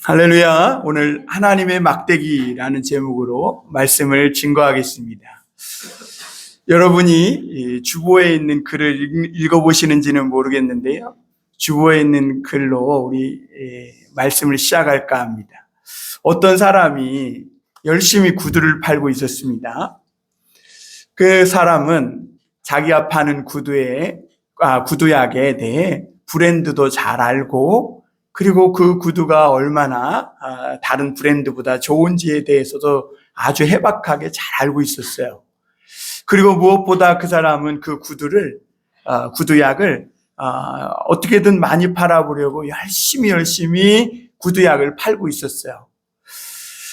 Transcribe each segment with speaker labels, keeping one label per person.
Speaker 1: 할렐루야. 오늘 하나님의 막대기라는 제목으로 말씀을 증거하겠습니다. 여러분이 이 주보에 있는 글을 읽어보시는지는 모르겠는데요. 주보에 있는 글로 우리 말씀을 시작할까 합니다. 어떤 사람이 열심히 구두를 팔고 있었습니다. 그 사람은 자기가 파는 구두약에 대해 브랜드도 잘 알고, 그리고 그 구두가 얼마나 다른 브랜드보다 좋은지에 대해서도 아주 해박하게 잘 알고 있었어요. 그리고 무엇보다 그 사람은 그 구두약을 어떻게든 많이 팔아보려고 열심히 구두약을 팔고 있었어요.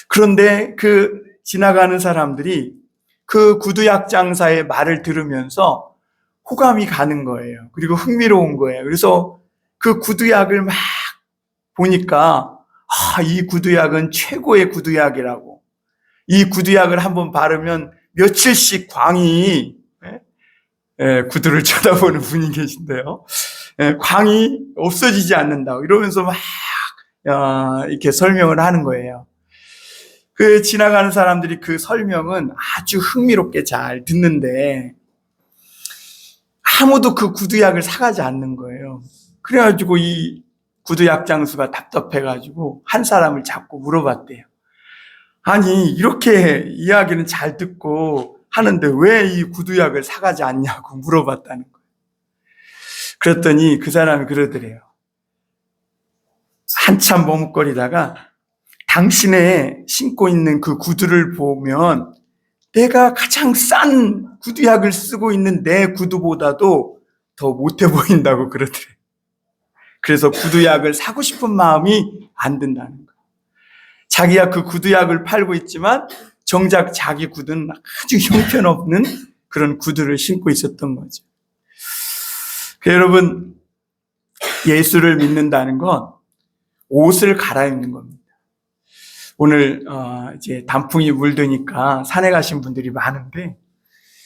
Speaker 1: 그런데 그 지나가는 사람들이 그 구두약 장사의 말을 들으면서 호감이 가는 거예요. 그리고 흥미로운 거예요. 그래서 그 구두약을 막 보니까 이 구두약은 최고의 구두약이라고, 이 구두약을 한번 바르면 며칠씩 광이 구두를 쳐다보는 분이 계신데요. 광이 없어지지 않는다고 이러면서 막 이렇게 설명을 하는 거예요. 그 지나가는 사람들이 그 설명은 아주 흥미롭게 잘 듣는데 아무도 그 구두약을 사가지 않는 거예요. 그래가지고 이 구두약 장수가 답답해가지고 한 사람을 잡고 물어봤대요. 아니, 이렇게 이야기는 잘 듣고 하는데 왜 이 구두약을 사가지 않냐고 물어봤다는 거예요. 그랬더니 그 사람이 그러더래요. 한참 머뭇거리다가 당신의 신고 있는 그 구두를 보면 내가 가장 싼 구두약을 쓰고 있는 내 구두보다도 더 못해 보인다고 그러더래요. 그래서 구두약을 사고 싶은 마음이 안 든다는 거예요. 자기가 그 구두약을 팔고 있지만 정작 자기 구두는 아주 형편없는 그런 구두를 신고 있었던 거죠. 여러분, 예수를 믿는다는 건 옷을 갈아입는 겁니다. 오늘 이제 단풍이 물드니까 산에 가신 분들이 많은데,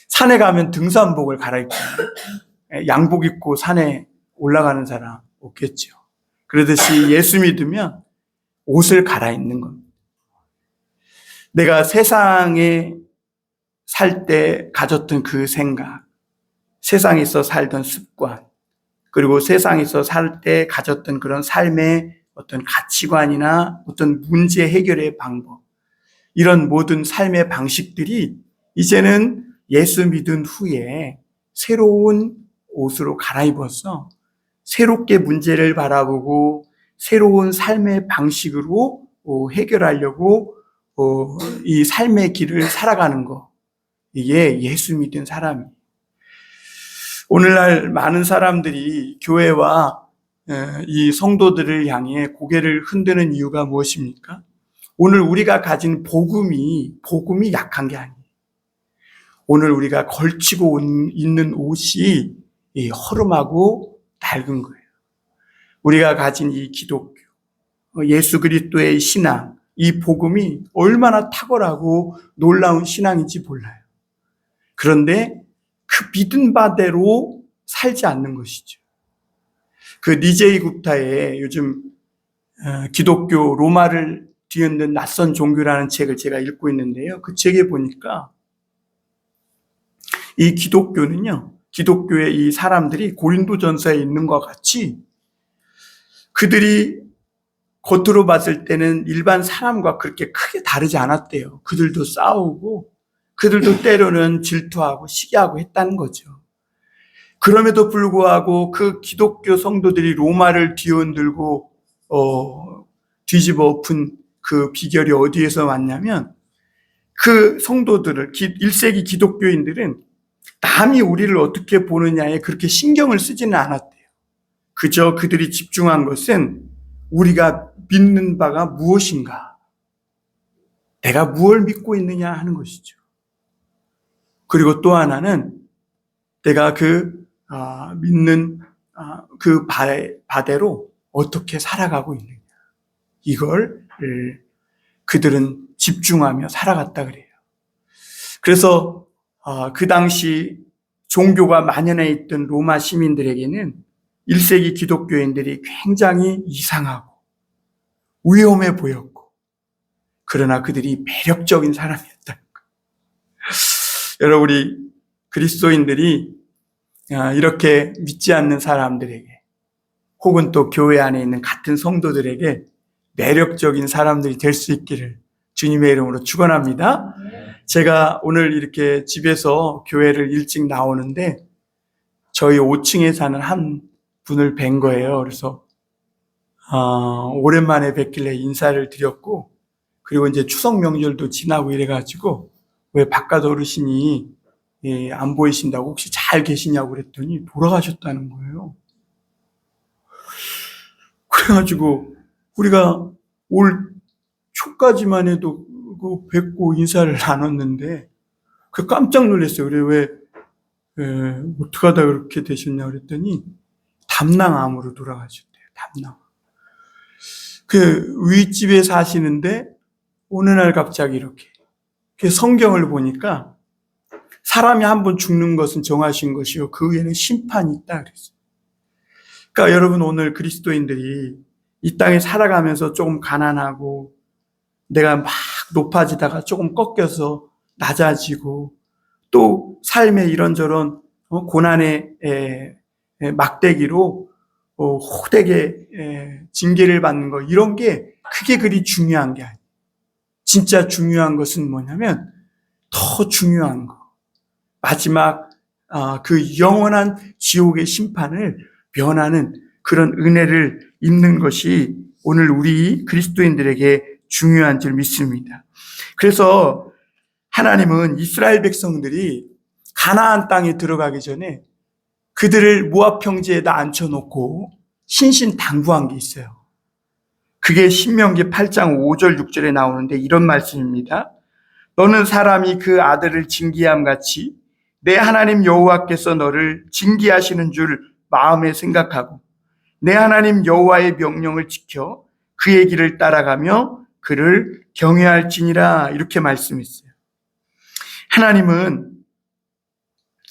Speaker 1: 산에 가면 등산복을 갈아입잖아요. 양복 입고 산에 올라가는 사람 없겠죠. 그러듯이 예수 믿으면 옷을 갈아입는 겁니다. 내가 세상에 살 때 가졌던 그 생각, 세상에서 살던 습관, 그리고 세상에서 살 때 가졌던 그런 삶의 어떤 가치관이나 어떤 문제 해결의 방법, 이런 모든 삶의 방식들이 이제는 예수 믿은 후에 새로운 옷으로 갈아입어서 새롭게 문제를 바라보고 새로운 삶의 방식으로 해결하려고 이 삶의 길을 살아가는 거, 이게 예수 믿은 사람이에요. 오늘날 많은 사람들이 교회와 이 성도들을 향해 고개를 흔드는 이유가 무엇입니까? 오늘 우리가 가진 복음이 약한 게 아니에요. 오늘 우리가 걸치고 있는 옷이 허름하고 낡은 거예요. 우리가 가진 이 기독교, 예수 그리스도의 신앙, 이 복음이 얼마나 탁월하고 놀라운 신앙인지 몰라요. 그런데 그 믿은 바대로 살지 않는 것이죠. 그 니제이 굽타의 요즘 기독교 로마를 뒤흔든 낯선 종교라는 책을 제가 읽고 있는데요. 그 책에 보니까 이 기독교는요, 기독교의 이 사람들이 고린도전서에 있는 것 같이 그들이 겉으로 봤을 때는 일반 사람과 그렇게 크게 다르지 않았대요. 그들도 싸우고 그들도 때로는 질투하고 시기하고 했다는 거죠. 그럼에도 불구하고 그 기독교 성도들이 로마를 뒤흔들고 뒤집어 엎은 그 비결이 어디에서 왔냐면, 그 성도들을 1세기 기독교인들은 남이 우리를 어떻게 보느냐에 그렇게 신경을 쓰지는 않았대요. 그저 그들이 집중한 것은 우리가 믿는 바가 무엇인가, 내가 무엇을 믿고 있느냐 하는 것이죠. 그리고 또 하나는 내가 믿는 그 바대로 어떻게 살아가고 있느냐, 이걸 그들은 집중하며 살아갔다 그래요. 그래서 그 당시 종교가 만연해 있던 로마 시민들에게는 1세기 기독교인들이 굉장히 이상하고 위험해 보였고, 그러나 그들이 매력적인 사람이었다는 거예요. 여러분, 우리 그리스도인들이 이렇게 믿지 않는 사람들에게, 혹은 또 교회 안에 있는 같은 성도들에게 매력적인 사람들이 될 수 있기를 주님의 이름으로 축원합니다. 제가 오늘 이렇게 집에서 교회를 일찍 나오는데 저희 5층에 사는 한 분을 뵌 거예요. 그래서 오랜만에 뵙길래 인사를 드렸고, 그리고 이제 추석 명절도 지나고 이래가지고 왜 바깥 어르신이 안 보이신다고 혹시 잘 계시냐고 그랬더니 돌아가셨다는 거예요. 그래가지고 우리가 올 초까지만 해도 뵙고 인사를 나눴는데 깜짝 놀랐어요. 그래, 왜 어떻게 하다 그렇게 되셨냐 그랬더니 담낭암으로 돌아가셨대요. 담낭암. 그 윗집에 사시는데 어느 날 갑자기 이렇게 성경을 보니까 사람이 한 번 죽는 것은 정하신 것이요 그 후에는 심판이 있다 그랬어요. 그러니까 여러분, 오늘 그리스도인들이 이 땅에 살아가면서 조금 가난하고 내가 막 높아지다가 조금 꺾여서 낮아지고 또 삶의 이런저런 고난의 막대기로 호되게 징계를 받는 거, 이런 게 그게 그리 중요한 게 아니에요. 진짜 중요한 것은 뭐냐면 더 중요한 거, 마지막 그 영원한 지옥의 심판을 면하는 그런 은혜를 입는 것이 오늘 우리 그리스도인들에게 중요한 줄 믿습니다. 그래서 하나님은 이스라엘 백성들이 가나안 땅에 들어가기 전에 그들을 모압 평지에다 앉혀놓고 신신당부한 게 있어요. 그게 신명기 8장 5절 6절에 나오는데 이런 말씀입니다. 너는 사람이 그 아들을 징계함 같이 내 하나님 여호와께서 너를 징계하시는 줄 마음에 생각하고 내 하나님 여호와의 명령을 지켜 그의 길을 따라가며 그를 경외할지니라, 이렇게 말씀했어요.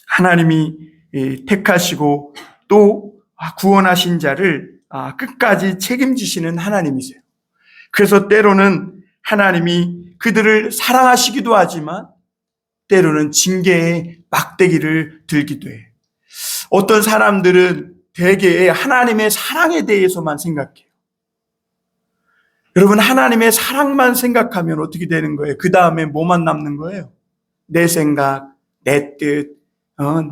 Speaker 1: 하나님이 택하시고 또 구원하신 자를 끝까지 책임지시는 하나님이세요. 그래서 때로는 하나님이 그들을 사랑하시기도 하지만 때로는 징계의 막대기를 들기도 해요. 어떤 사람들은 대개 하나님의 사랑에 대해서만 생각해요. 여러분, 하나님의 사랑만 생각하면 어떻게 되는 거예요? 그 다음에 뭐만 남는 거예요? 내 생각, 내 뜻,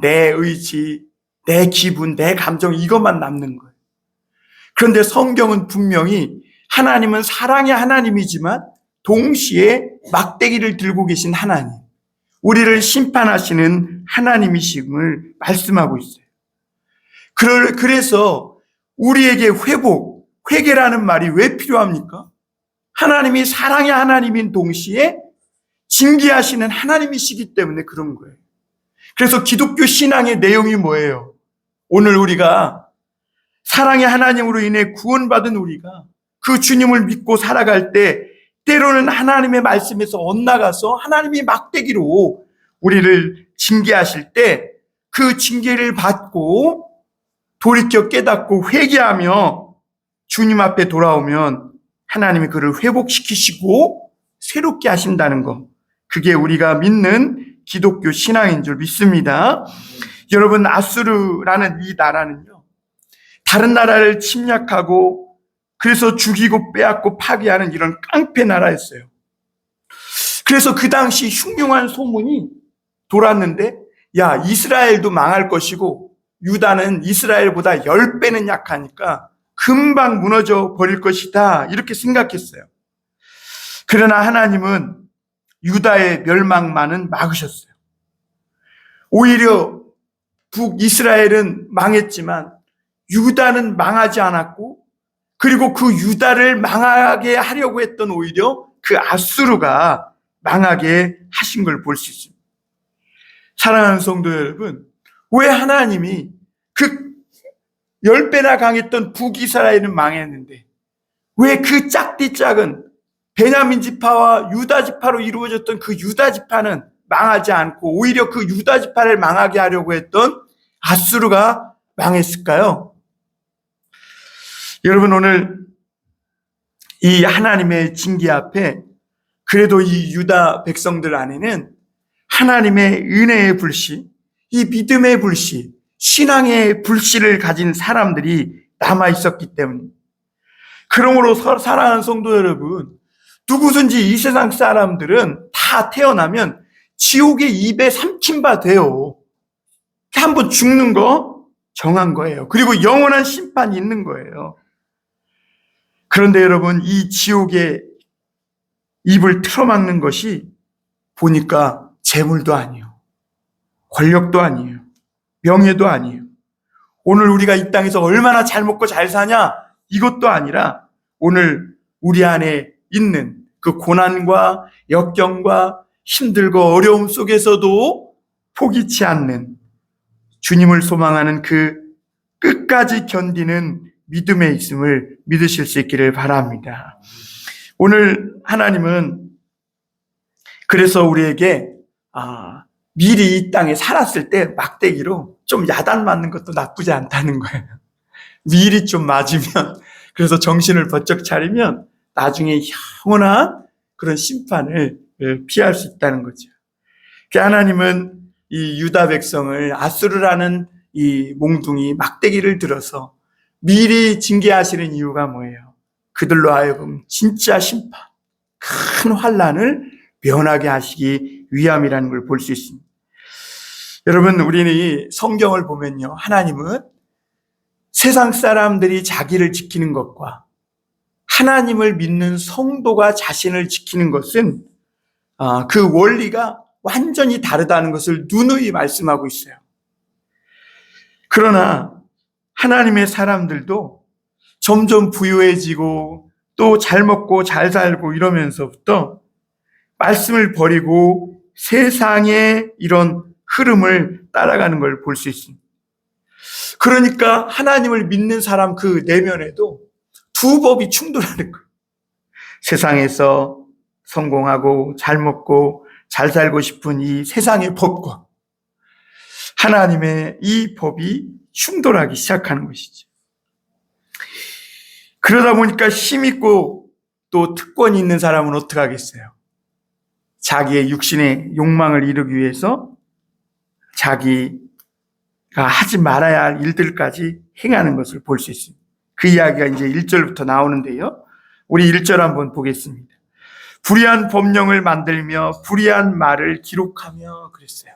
Speaker 1: 내 의지, 내 기분, 내 감정, 이것만 남는 거예요. 그런데 성경은 분명히 하나님은 사랑의 하나님이지만 동시에 막대기를 들고 계신 하나님, 우리를 심판하시는 하나님이심을 말씀하고 있어요. 그래서 우리에게 회개라는 말이 왜 필요합니까? 하나님이 사랑의 하나님인 동시에 징계하시는 하나님이시기 때문에 그런 거예요. 그래서 기독교 신앙의 내용이 뭐예요? 오늘 우리가 사랑의 하나님으로 인해 구원받은 우리가 그 주님을 믿고 살아갈 때 때로는 하나님의 말씀에서 엇나가서 하나님이 막대기로 우리를 징계하실 때 그 징계를 받고 돌이켜 깨닫고 회개하며 주님 앞에 돌아오면 하나님이 그를 회복시키시고 새롭게 하신다는 것, 그게 우리가 믿는 기독교 신앙인 줄 믿습니다. 여러분, 아수르라는 이 나라는요, 다른 나라를 침략하고 그래서 죽이고 빼앗고 파괴하는 이런 깡패 나라였어요. 그래서 그 당시 흉흉한 소문이 돌았는데, 야, 이스라엘도 망할 것이고 유다는 이스라엘보다 10배는 약하니까 금방 무너져 버릴 것이다, 이렇게 생각했어요. 그러나 하나님은 유다의 멸망만은 막으셨어요. 오히려 북이스라엘은 망했지만 유다는 망하지 않았고, 그리고 그 유다를 망하게 하려고 했던 오히려 그 아수르가 망하게 하신 걸 볼 수 있습니다. 사랑하는 성도 여러분, 왜 하나님이 그 10배나 강했던 북이스라엘은 망했는데 왜 그 짝디 작은 베냐민 지파와 유다 지파로 이루어졌던 그 유다 지파는 망하지 않고 오히려 그 유다 지파를 망하게 하려고 했던 아수르가 망했을까요? 여러분, 오늘 이 하나님의 징계 앞에 그래도 이 유다 백성들 안에는 하나님의 은혜의 불씨, 이 믿음의 불씨, 신앙의 불씨를 가진 사람들이 남아 있었기 때문입니다. 그러므로 사랑하는 성도 여러분, 누구든지 이 세상 사람들은 다 태어나면 지옥의 입에 삼킨 바 돼요. 한번 죽는 거 정한 거예요. 그리고 영원한 심판이 있는 거예요. 그런데 여러분, 이 지옥의 입을 틀어막는 것이 보니까 재물도 아니에요. 권력도 아니에요. 명예도 아니에요. 오늘 우리가 이 땅에서 얼마나 잘 먹고 잘 사냐? 이것도 아니라 오늘 우리 안에 있는 그 고난과 역경과 힘들고 어려움 속에서도 포기치 않는 주님을 소망하는 그 끝까지 견디는 믿음에 있음을 믿으실 수 있기를 바랍니다. 오늘 하나님은 그래서 우리에게 미리 이 땅에 살았을 때 막대기로 좀 야단 맞는 것도 나쁘지 않다는 거예요. 미리 좀 맞으면, 그래서 정신을 번쩍 차리면 나중에 영원한 그런 심판을 피할 수 있다는 거죠. 하나님은 이 유다 백성을 아수르라는 이 몽둥이 막대기를 들어서 미리 징계하시는 이유가 뭐예요? 그들로 하여금 진짜 심판, 큰 환난을 면하게 하시기 위함이라는 걸 볼 수 있습니다. 여러분, 우리는 이 성경을 보면요, 하나님은 세상 사람들이 자기를 지키는 것과 하나님을 믿는 성도가 자신을 지키는 것은 그 원리가 완전히 다르다는 것을 누누이 말씀하고 있어요. 그러나 하나님의 사람들도 점점 부유해지고 또 잘 먹고 잘 살고 이러면서부터 말씀을 버리고 세상의 이런 흐름을 따라가는 걸 볼 수 있습니다. 그러니까 하나님을 믿는 사람 그 내면에도 두 법이 충돌하는 거예요. 세상에서 성공하고 잘 먹고 잘 살고 싶은 이 세상의 법과 하나님의 이 법이 충돌하기 시작하는 것이죠. 그러다 보니까 힘있고 또 특권이 있는 사람은 어떻게 하겠어요? 자기의 육신의 욕망을 이루기 위해서 자기가 하지 말아야 할 일들까지 행하는 것을 볼 수 있습니다. 그 이야기가 이제 1절부터 나오는데요. 우리 1절 한번 보겠습니다. 불의한 법령을 만들며 불의한 말을 기록하며 그랬어요.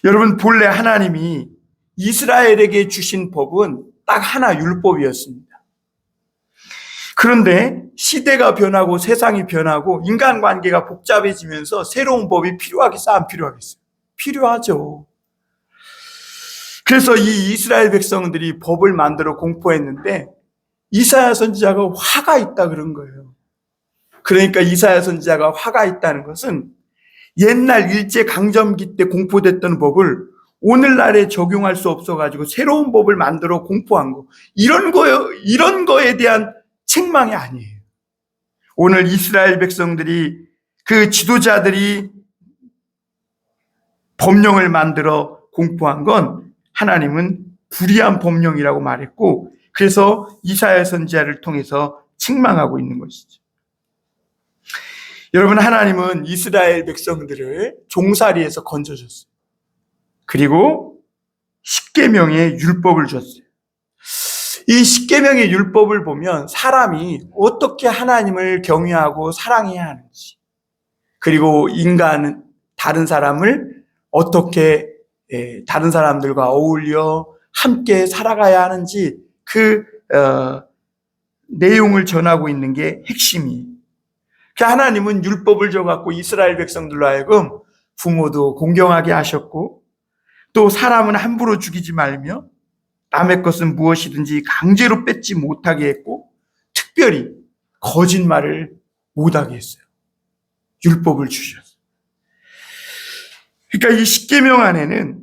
Speaker 1: 여러분, 본래 하나님이 이스라엘에게 주신 법은 딱 하나, 율법이었습니다. 그런데 시대가 변하고 세상이 변하고 인간관계가 복잡해지면서 새로운 법이 필요하겠어요? 안 필요하겠어요? 필요하죠. 그래서 이 이스라엘 백성들이 법을 만들어 공포했는데 이사야 선지자가 화가 있다 그런 거예요. 그러니까 이사야 선지자가 화가 있다는 것은 옛날 일제강점기 때 공포됐던 법을 오늘날에 적용할 수 없어가지고 새로운 법을 만들어 공포한 거. 이런 거에 대한 책망이 아니에요. 오늘 이스라엘 백성들이 그 지도자들이 법령을 만들어 공포한 건 하나님은 불의한 법령이라고 말했고, 그래서 이사야 선지자를 통해서 책망하고 있는 것이죠. 여러분, 하나님은 이스라엘 백성들을 종살이에서 건져줬어요. 그리고 십계명의 율법을 줬어요. 이 십계명의 율법을 보면 사람이 어떻게 하나님을 경외하고 사랑해야 하는지, 그리고 인간은 다른 사람을 어떻게 다른 사람들과 어울려 함께 살아가야 하는지 그 내용을 전하고 있는 게 핵심이에요. 하나님은 율법을 줘갖고 이스라엘 백성들로 하여금 부모도 공경하게 하셨고, 또 사람은 함부로 죽이지 말며 남의 것은 무엇이든지 강제로 뺏지 못하게 했고, 특별히 거짓말을 못하게 했어요. 율법을 주셨어요. 그러니까 이 십계명 안에는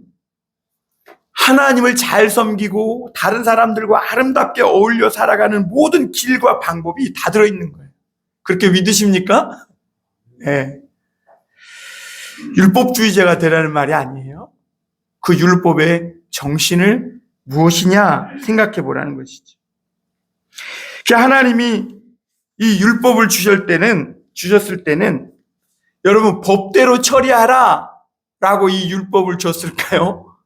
Speaker 1: 하나님을 잘 섬기고 다른 사람들과 아름답게 어울려 살아가는 모든 길과 방법이 다 들어있는 거예요. 그렇게 믿으십니까? 네. 율법주의자가 되라는 말이 아니에요. 그 율법의 정신을 무엇이냐 생각해 보라는 것이죠. 하나님이 이 율법을 주셨을 때는 여러분 법대로 처리하라 라고 이 율법을 줬을까요?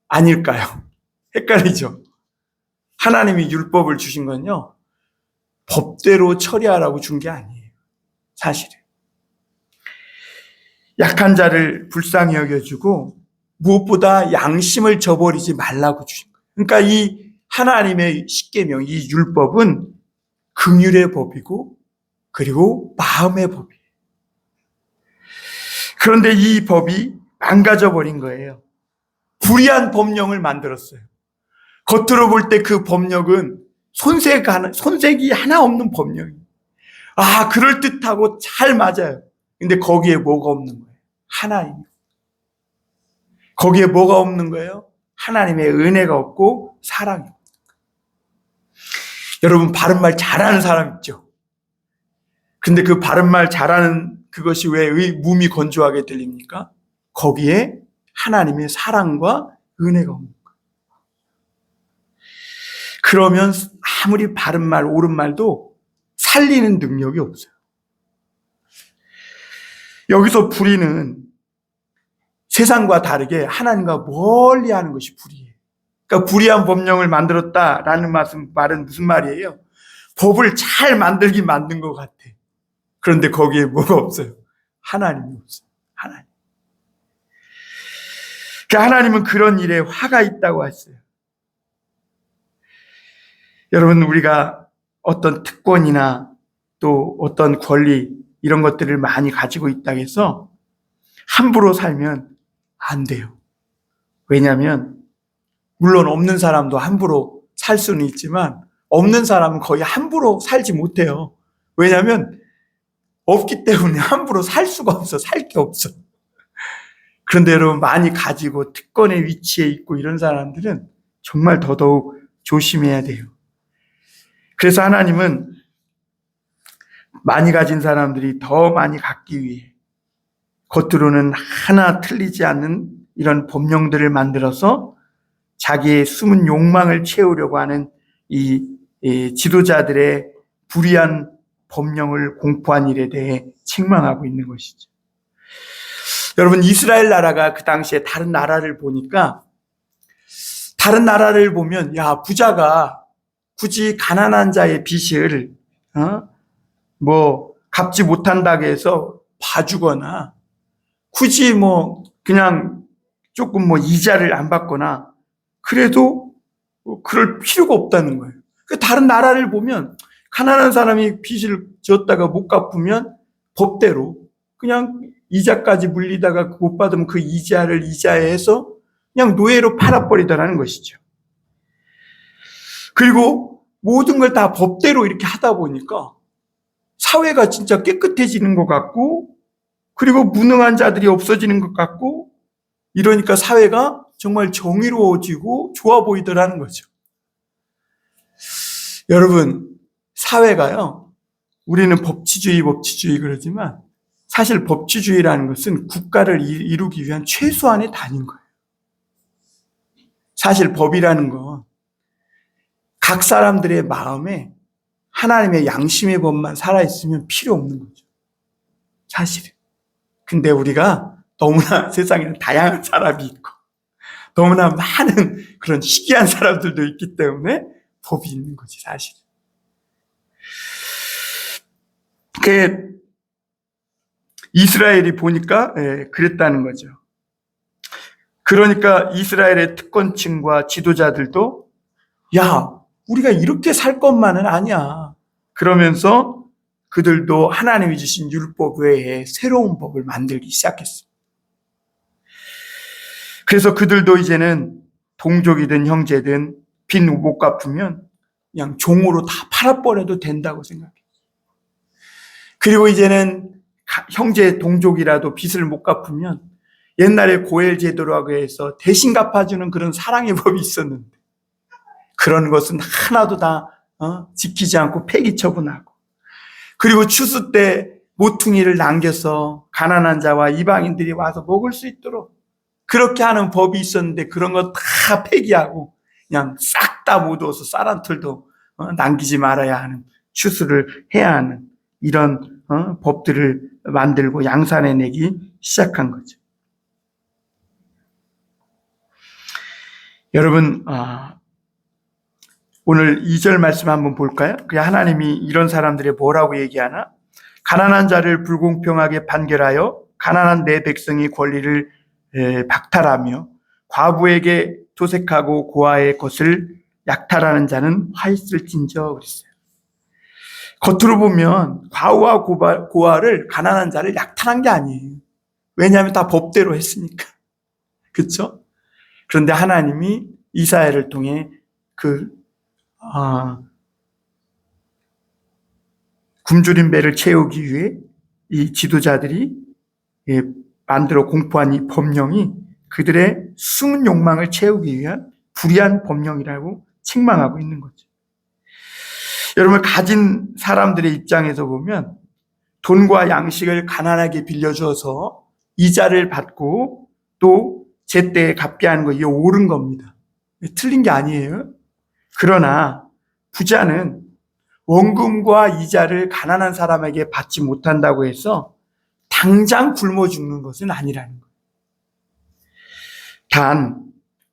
Speaker 1: 아닐까요? 헷갈리죠? 하나님이 율법을 주신 건요, 법대로 처리하라고 준 게 아니에요. 사실은. 약한 자를 불쌍히 여겨주고 무엇보다 양심을 저버리지 말라고 주신 거예요. 그러니까 이 하나님의 십계명, 이 율법은 긍휼의 법이고 그리고 마음의 법이에요. 그런데 이 법이 망가져 버린 거예요. 불의한 법령을 만들었어요. 겉으로 볼 때 그 법령은 손색이 하나 없는 법령이에요. 아, 그럴듯하고 잘 맞아요. 근데 거기에 뭐가 없는 거예요? 하나님. 거기에 뭐가 없는 거예요? 하나님의 은혜가 없고 사랑이 없는 거예요. 여러분, 바른말 잘하는 사람 있죠? 근데 그 바른말 잘하는 그것이 왜 몸이 건조하게 들립니까? 거기에 하나님의 사랑과 은혜가 없는 거예요. 그러면 아무리 바른말, 옳은말도 살리는 능력이 없어요. 여기서 불의는 세상과 다르게 하나님과 멀리 하는 것이 불의예요. 그러니까 불의한 법령을 만들었다라는 말은 무슨 말이에요? 법을 잘 만들긴 만든 것 같아. 그런데 거기에 뭐가 없어요? 하나님이 없어요. 하나님. 그러니까 하나님은 그런 일에 화가 있다고 했어요. 여러분, 우리가 어떤 특권이나 또 어떤 권리 이런 것들을 많이 가지고 있다고 해서 함부로 살면 안 돼요. 왜냐하면 물론 없는 사람도 함부로 살 수는 있지만 없는 사람은 거의 함부로 살지 못해요. 왜냐하면 없기 때문에 함부로 살 수가 없어. 살 게 없어. 그런데 여러분, 많이 가지고 특권의 위치에 있고 이런 사람들은 정말 더더욱 조심해야 돼요. 그래서 하나님은 많이 가진 사람들이 더 많이 갖기 위해 겉으로는 하나 틀리지 않는 이런 법령들을 만들어서 자기의 숨은 욕망을 채우려고 하는 이 지도자들의 불의한 법령을 공포한 일에 대해 책망하고 있는 것이죠. 여러분, 이스라엘 나라가 그 당시에 다른 나라를 보니까, 다른 나라를 보면 야, 부자가 굳이 가난한 자의 빚을 갚지 못한다고 해서 봐주거나 굳이 그냥 조금 이자를 안 받거나 그래도 그럴 필요가 없다는 거예요. 다른 나라를 보면 가난한 사람이 빚을 졌다가 못 갚으면 법대로 그냥 이자까지 물리다가 못 받으면 그 이자를 이자에 해서 그냥 노예로 팔아버리더라는 것이죠. 그리고 모든 걸 다 법대로 이렇게 하다 보니까 사회가 진짜 깨끗해지는 것 같고, 그리고 무능한 자들이 없어지는 것 같고, 이러니까 사회가 정말 정의로워지고 좋아 보이더라는 거죠. 여러분, 사회가요, 우리는 법치주의 그러지만 사실 법치주의라는 것은 국가를 이루기 위한 최소한의 단위인 거예요. 사실 법이라는 건 각 사람들의 마음에 하나님의 양심의 법만 살아있으면 필요 없는 거죠. 사실은. 근데 우리가 너무나 세상에는 다양한 사람이 있고 너무나 많은 그런 희귀한 사람들도 있기 때문에 법이 있는 거지, 사실은. 이스라엘이 보니까 그랬다는 거죠. 그러니까 이스라엘의 특권층과 지도자들도 야, 우리가 이렇게 살 것만은 아니야. 그러면서 그들도 하나님이 주신 율법 외에 새로운 법을 만들기 시작했습니다. 그래서 그들도 이제는 동족이든 형제든 빚 못 갚으면 그냥 종으로 다 팔아버려도 된다고 생각해요. 그리고 이제는 형제 동족이라도 빚을 못 갚으면 옛날에 고엘 제도라고 해서 대신 갚아주는 그런 사랑의 법이 있었는데 그런 것은 하나도 다 지키지 않고 폐기 처분하고, 그리고 추수 때 모퉁이를 남겨서 가난한 자와 이방인들이 와서 먹을 수 있도록 그렇게 하는 법이 있었는데 그런 거 다 폐기하고 그냥 싹 다 못 얻어서 쌀 한 털도 남기지 말아야 하는 추수를 해야 하는 이런 법들을 만들고 양산해 내기 시작한 거죠. 여러분, 오늘 2절 말씀 한번 볼까요? 하나님이 이런 사람들이 뭐라고 얘기하나? 가난한 자를 불공평하게 판결하여 가난한 내 백성의 권리를 박탈하며 과부에게 도색하고 고아의 것을 약탈하는 자는 화 있을진저 그랬어요. 겉으로 보면 과부와 고아를 가난한 자를 약탈한 게 아니에요. 왜냐하면 다 법대로 했으니까. 그렇죠? 그런데 하나님이 이사야를 통해 굶주린 배를 채우기 위해 이 지도자들이 만들어 공포한 이 법령이 그들의 숨은 욕망을 채우기 위한 불의한 법령이라고 책망하고 있는 거죠. 여러분, 가진 사람들의 입장에서 보면 돈과 양식을 가난하게 빌려줘서 이자를 받고 또 제때에 갚게 하는 거, 이게 옳은 겁니다. 틀린 게 아니에요. 그러나 부자는 원금과 이자를 가난한 사람에게 받지 못한다고 해서 당장 굶어 죽는 것은 아니라는 거예요. 단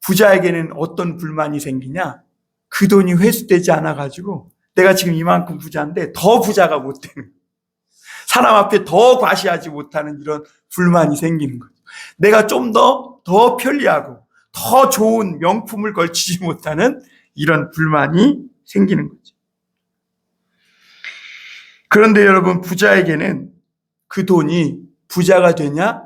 Speaker 1: 부자에게는 어떤 불만이 생기냐? 그 돈이 회수되지 않아가지고 내가 지금 이만큼 부자인데 더 부자가 못 되는 거예요. 사람 앞에 더 과시하지 못하는 이런 불만이 생기는 거죠. 내가 좀 더 편리하고 더 좋은 명품을 걸치지 못하는 이런 불만이 생기는 거죠. 그런데 여러분, 부자에게는 그 돈이 부자가 되냐,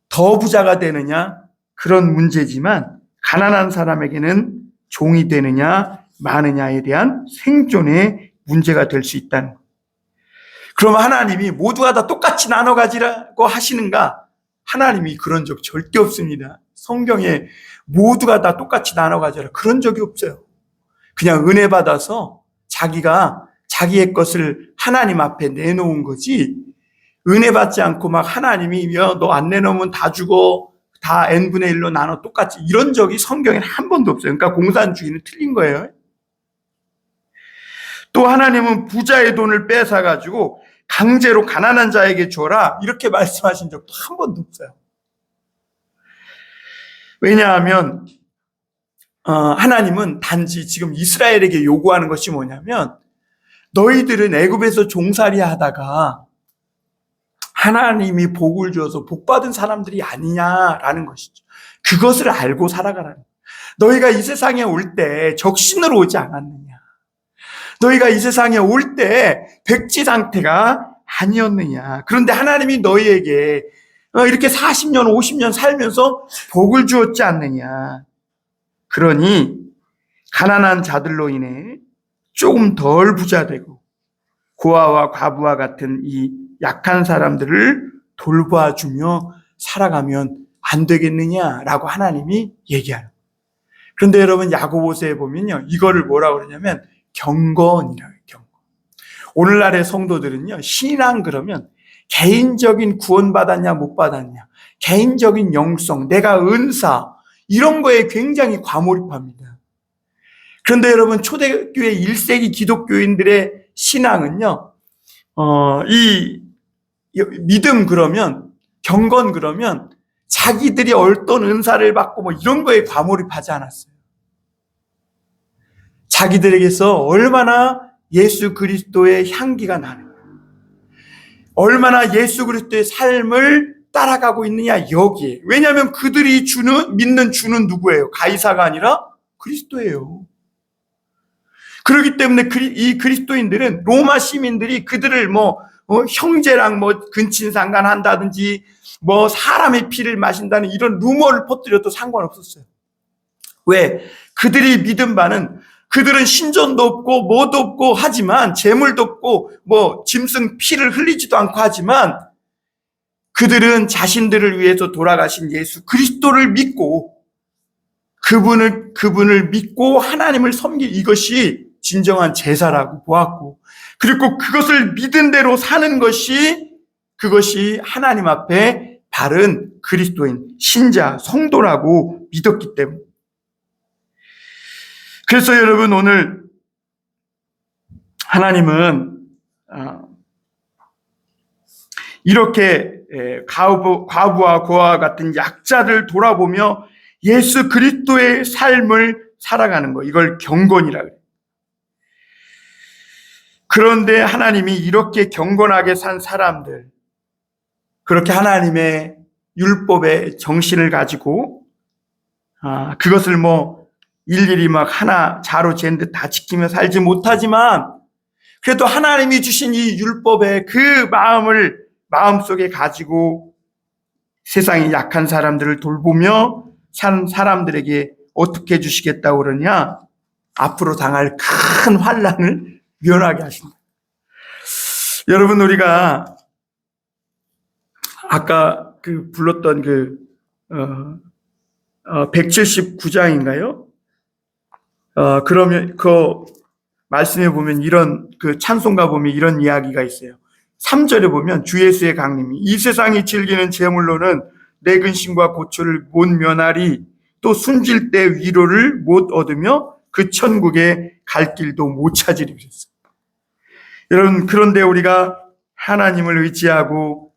Speaker 1: 더 부자가 되느냐, 그런 문제지만 가난한 사람에게는 종이 되느냐 마느냐에 대한 생존의 문제가 될 수 있다는 거예요. 그럼 하나님이 모두가 다 똑같이 나눠 가지라고 하시는가? 하나님이 그런 적 절대 없습니다. 성경에 모두가 다 똑같이 나눠 가지라 그런 적이 없어요. 그냥 은혜 받아서 자기가 자기의 것을 하나님 앞에 내놓은 거지, 은혜 받지 않고 막 하나님이 너 안 내놓으면 다 주고 다 n분의 1로 나눠 똑같이, 이런 적이 성경에는 한 번도 없어요. 그러니까 공산주의는 틀린 거예요. 또 하나님은 부자의 돈을 뺏어가지고 강제로 가난한 자에게 줘라 이렇게 말씀하신 적도 한 번도 없어요. 왜냐하면 하나님은 단지 지금 이스라엘에게 요구하는 것이 뭐냐면, 너희들은 애굽에서 종살이 하다가 하나님이 복을 주어서 복받은 사람들이 아니냐라는 것이죠. 그것을 알고 살아가라는 거예요. 너희가 이 세상에 올 때 적신으로 오지 않았느냐, 너희가 이 세상에 올 때 백지 상태가 아니었느냐. 그런데 하나님이 너희에게 이렇게 40년 50년 살면서 복을 주었지 않느냐. 그러니 가난한 자들로 인해 조금 덜 부자되고 고아와 과부와 같은 이 약한 사람들을 돌봐주며 살아가면 안 되겠느냐라고 하나님이 얘기하는. 그런데 여러분, 야고보서에 보면요, 이거를 뭐라고 그러냐면 경건이라고 해요. 경건. 오늘날의 성도들은요, 신앙 그러면 개인적인 구원 받았냐 못 받았냐, 개인적인 영성, 내가 은사, 이런 거에 굉장히 과몰입합니다. 그런데 여러분, 초대교회 1세기 기독교인들의 신앙은요, 이 믿음 그러면, 경건 그러면 자기들이 어떤 은사를 받고 뭐 이런 거에 과몰입하지 않았어요. 자기들에게서 얼마나 예수 그리스도의 향기가 나는, 얼마나 예수 그리스도의 삶을 따라가고 있느냐, 여기에. 왜냐하면 그들이 믿는 주는 누구예요? 가이사가 아니라 그리스도예요. 그렇기 때문에 이 그리스도인들은, 로마 시민들이 그들을 형제랑 근친상간 한다든지 사람의 피를 마신다는 이런 루머를 퍼뜨려도 상관없었어요. 왜? 그들이 믿은 바는, 그들은 신전도 없고 뭐도 없고 하지만, 재물도 없고 짐승 피를 흘리지도 않고 하지만, 그들은 자신들을 위해서 돌아가신 예수 그리스도를 믿고 그분을 믿고 하나님을 섬길, 이것이 진정한 제사라고 보았고, 그리고 그것을 믿은 대로 사는 것이, 그것이 하나님 앞에 바른 그리스도인 신자 성도라고 믿었기 때문에. 그래서 여러분, 오늘 하나님은 이렇게 과부와 고아와 같은 약자들 돌아보며 예수 그리스도의 삶을 살아가는 거, 이걸 경건이라 그래요. 그런데 하나님이 이렇게 경건하게 산 사람들, 그렇게 하나님의 율법의 정신을 가지고 그것을 일일이 하나 자로 잰 듯 다 지키며 살지 못하지만 그래도 하나님이 주신 이 율법의 그 마음을 마음속에 가지고 세상의 약한 사람들을 돌보며 사는 사람들에게 어떻게 해주시겠다고 그러냐? 앞으로 당할 큰 환난을 면하게 하신다. 여러분, 우리가 아까 불렀던 179장인가요? 그러면 그 말씀에 보면 이런 찬송가 보면 이런 이야기가 있어요. 3절에 보면 주 예수의 강림이 이 세상이 즐기는 제물로는 내 근심과 고초를 못 면하리, 또 숨질 때 위로를 못 얻으며 그 천국에 갈 길도 못 찾으리 그랬어요. 여러분, 그런데 우리가 하나님을 의지하고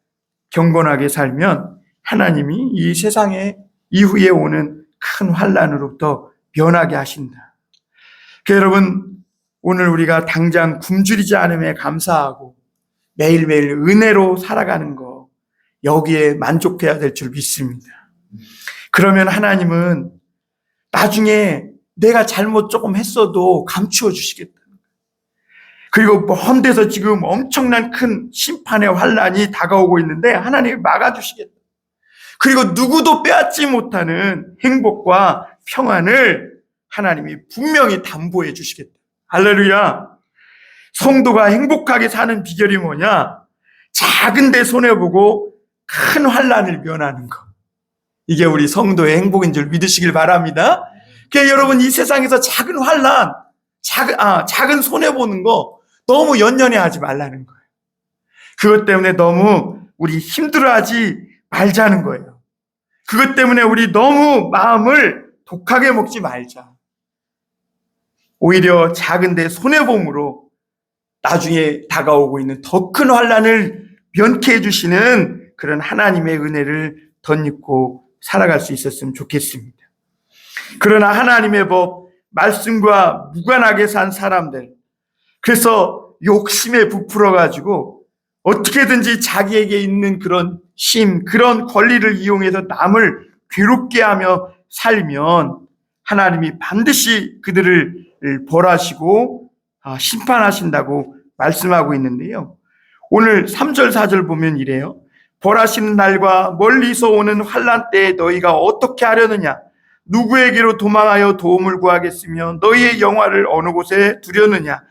Speaker 1: 경건하게 살면 하나님이 이 세상에 이후에 오는 큰 환난으로부터 면하게 하신다. 여러분, 오늘 우리가 당장 굶주리지 않음에 감사하고 매일매일 은혜로 살아가는 거, 여기에 만족해야 될 줄 믿습니다. 그러면 하나님은 나중에 내가 잘못 조금 했어도 감추어 주시겠다. 그리고 먼 데서 지금 엄청난 큰 심판의 환난이 다가오고 있는데 하나님이 막아주시겠다. 그리고 누구도 빼앗지 못하는 행복과 평안을 하나님이 분명히 담보해 주시겠다. 할렐루야. 성도가 행복하게 사는 비결이 뭐냐? 작은 데 손해보고 큰 환난을 면하는 것. 이게 우리 성도의 행복인 줄 믿으시길 바랍니다. 그러니까 여러분, 이 세상에서 작은 환난, 작은 손해보는 거 너무 연연해 하지 말라는 거예요. 그것 때문에 너무 우리 힘들어하지 말자는 거예요. 그것 때문에 우리 너무 마음을 독하게 먹지 말자. 오히려 작은데 손해봄으로 나중에 다가오고 있는 더 큰 환난을 면케 해주시는 그런 하나님의 은혜를 덧입고 살아갈 수 있었으면 좋겠습니다. 그러나 하나님의 법, 말씀과 무관하게 산 사람들, 그래서 욕심에 부풀어가지고 어떻게든지 자기에게 있는 그런 힘, 그런 권리를 이용해서 남을 괴롭게 하며 살면 하나님이 반드시 그들을 벌하시고 심판하신다고 말씀하고 있는데요. 오늘 3절 4절 보면 이래요. 벌하시는 날과 멀리서 오는 환난 때에 너희가 어떻게 하려느냐? 누구에게로 도망하여 도움을 구하겠으며 너희의 영화를 어느 곳에 두려느냐?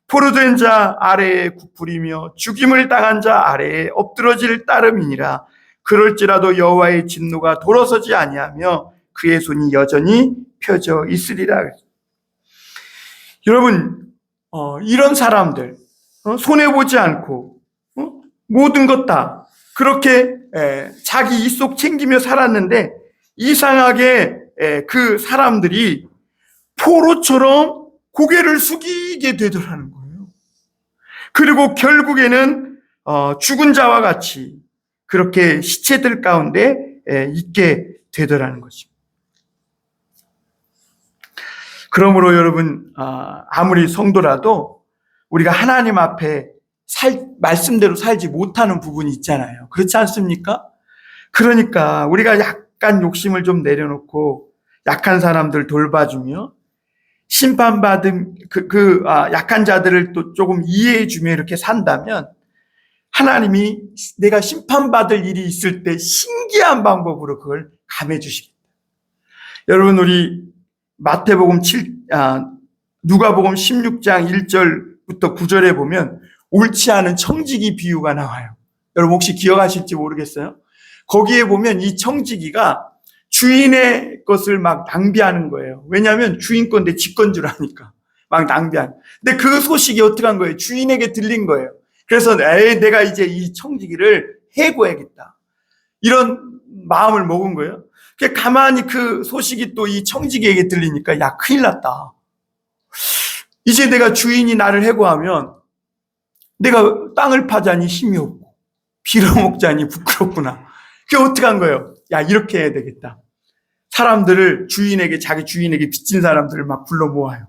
Speaker 1: 포로된 자 아래에 굽부리며 죽임을 당한 자 아래에 엎드러질 따름이니라. 그럴지라도 여호와의 진노가 돌아서지 아니하며 그의 손이 여전히 펴져 있으리라. 여러분, 이런 사람들 손해보지 않고 모든 것 다 그렇게 자기 입속 챙기며 살았는데 이상하게 그 사람들이 포로처럼 고개를 숙이게 되더라는 거예요. 그리고 결국에는 죽은 자와 같이 그렇게 시체들 가운데 있게 되더라는 것입니다. 그러므로 여러분, 아무리 성도라도 우리가 하나님 앞에 말씀대로 살지 못하는 부분이 있잖아요. 그렇지 않습니까? 그러니까 우리가 약간 욕심을 좀 내려놓고 약한 사람들 돌봐주며 심판받은 약한 자들을 또 조금 이해해주며 이렇게 산다면 하나님이 내가 심판받을 일이 있을 때 신기한 방법으로 그걸 감해주시겠다. 여러분, 우리 마태복음 누가복음 16장 1절부터 9절에 보면 옳지 않은 청지기 비유가 나와요. 여러분 혹시 기억하실지 모르겠어요. 거기에 보면 이 청지기가 주인의 것을 막 낭비하는 거예요. 왜냐하면 주인 건데 지 건 줄 아니까 막 낭비하는. 근데 그 소식이 어떻게 한 거예요? 주인에게 들린 거예요. 그래서 내가 이제 이 청지기를 해고해야겠다, 이런 마음을 먹은 거예요. 가만히 그 소식이 또 이 청지기에게 들리니까 야, 큰일 났다. 이제 내가 주인이 나를 해고하면 내가 땅을 파자니 힘이 없고 빌어먹자니 부끄럽구나. 그게 어떻게 한 거예요? 야, 이렇게 해야 되겠다. 사람들을 자기 주인에게 빚진 사람들을 막 불러 모아요.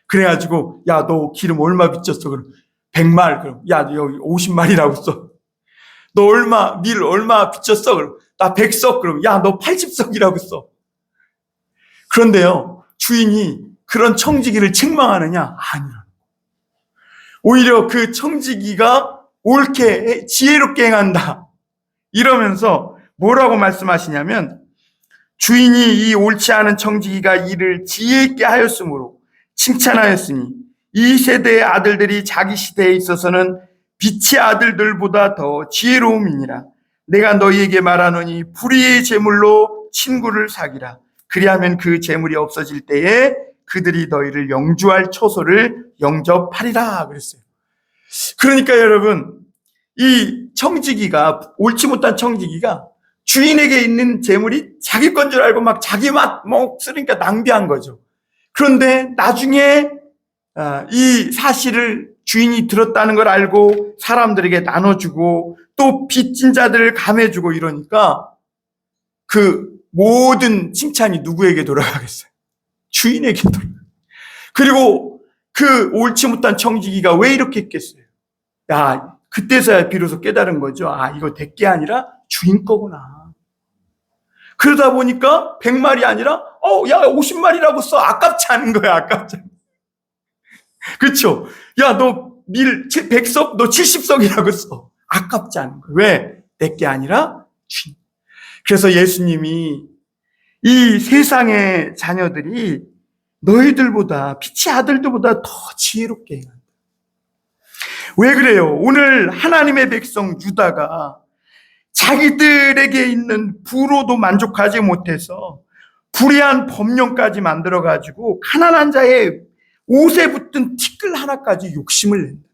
Speaker 1: 그래가지고, 야, 너 기름 얼마 빚졌어? 그럼 100말. 그럼, 야, 너 여기 50말이라고 써. 너 밀 얼마 빚졌어? 그럼, 나 100석. 그럼, 야, 너 80석이라고 써. 그런데요, 주인이 그런 청지기를 책망하느냐? 아니라. 오히려 그 청지기가 옳게, 지혜롭게 행한다. 이러면서 뭐라고 말씀하시냐면, 주인이 이 옳지 않은 청지기가 이를 지혜 있게 하였으므로 칭찬하였으니 이 세대의 아들들이 자기 시대에 있어서는 빛의 아들들보다 더 지혜로움이니라. 내가 너희에게 말하노니 불의의 제물로 친구를 사기라. 그리하면 그 제물이 없어질 때에 그들이 너희를 영주할 처소를 영접하리라 그랬어요. 그러니까 여러분, 이 청지기가, 옳지 못한 청지기가 주인에게 있는 재물이 자기 건 줄 알고 막 자기 맛 쓰니까 낭비한 거죠. 그런데 나중에 이 사실을 주인이 들었다는 걸 알고 사람들에게 나눠주고 또 빚진 자들을 감해주고 이러니까 그 모든 칭찬이 누구에게 돌아가겠어요? 주인에게 돌아가요. 그리고 그 옳지 못한 청지기가 왜 이렇게 했겠어요? 야, 그때서야 비로소 깨달은 거죠. 아, 이거 대게 아니라 주인 거구나. 그러다 보니까 100말이 아니라 야, 50말이라고 써. 아깝지 않은 거야. 아깝지 않은 거야. 그렇죠? 야, 너 밀 100석, 너 70석이라고 써. 아깝지 않은 거야. 왜? 내게 아니라 주인. 그래서 예수님이 이 세상의 자녀들이 너희들보다, 빛의 아들들보다 더 지혜롭게 행한다. 왜 그래요? 오늘 하나님의 백성 유다가 자기들에게 있는 부로도 만족하지 못해서 불의한 법령까지 만들어가지고 가난한 자의 옷에 붙은 티끌 하나까지 욕심을 낸다.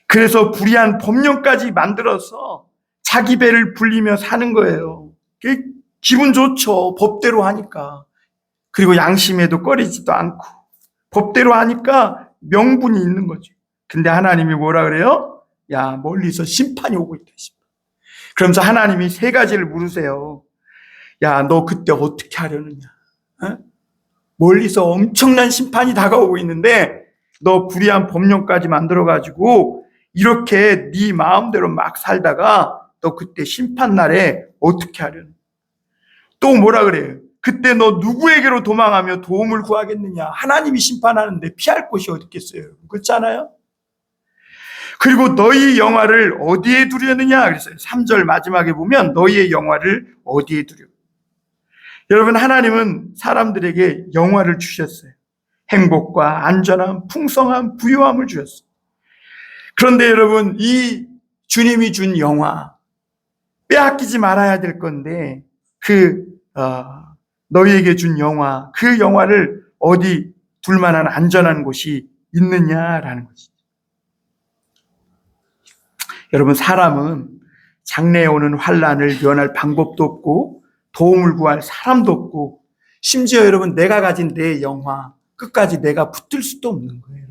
Speaker 1: 그래서 불의한 법령까지 만들어서 자기 배를 불리며 사는 거예요. 기분 좋죠. 법대로 하니까. 그리고 양심에도 꺼리지도 않고 법대로 하니까 명분이 있는 거죠. 근데 하나님이 뭐라 그래요? 야, 멀리서 심판이 오고 있다. 그러면서 하나님이 세 가지를 물으세요. 야, 너 그때 어떻게 하려느냐? 어? 멀리서 엄청난 심판이 다가오고 있는데 너 불의한 법령까지 만들어가지고 이렇게 네 마음대로 막 살다가 너 그때 심판날에 어떻게 하려느냐? 또 뭐라 그래요? 그때 너 누구에게로 도망하며 도움을 구하겠느냐? 하나님이 심판하는데 피할 곳이 어디 있겠어요? 그렇잖아요? 그리고 너희 영화를 어디에 두려느냐? 그랬어요. 3절 마지막에 보면 너희의 영화를 어디에 두려? 여러분, 하나님은 사람들에게 영화를 주셨어요. 행복과 안전함, 풍성함, 부유함을 주셨어요. 그런데 여러분, 이 주님이 준 영화 빼앗기지 말아야 될 건데 너희에게 준 영화, 그 영화를 어디 둘 만한 안전한 곳이 있느냐라는 것이죠. 여러분, 사람은 장래에 오는 환난을 면할 방법도 없고 도움을 구할 사람도 없고 심지어 여러분 내가 가진 내 영화 끝까지 내가 붙들 수도 없는 거예요.